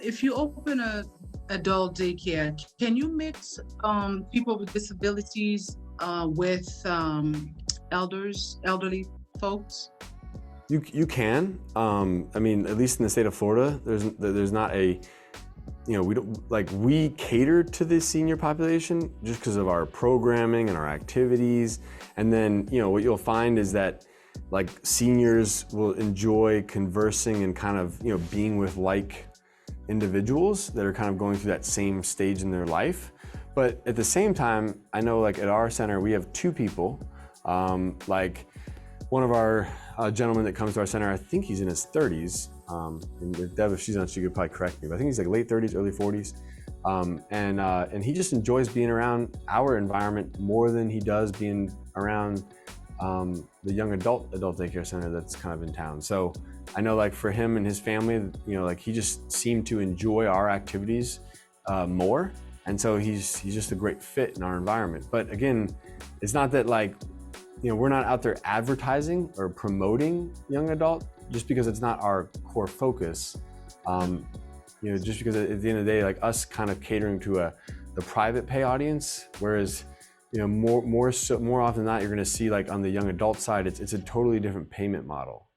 If you open a adult daycare, can you mix people with disabilities with elderly folks? You can. I mean, at least in the state of Florida, there's not a, we don't, like, we cater to the senior population just because of our programming and our activities. And then, what you'll find is that like seniors will enjoy conversing and kind of, being with like individuals that are kind of going through that same stage in their life. But at the same time, I know like at our center, we have two people, like one of our gentlemen that comes to our center, I think he's in his 30s. And if Deb, if she's on, she could probably correct me, but I think he's like late 30s, early 40s. And he just enjoys being around our environment more than he does being around the young adult daycare center that's kind of in town. So I know like for him and his family, like he just seemed to enjoy our activities more. And so he's just a great fit in our environment. But again, it's not that like, we're not out there advertising or promoting young adult just because it's not our core focus. Just because at the end of the day, like us kind of catering to the private pay audience, whereas more often than not, you're going to see like on the young adult side, it's a totally different payment model.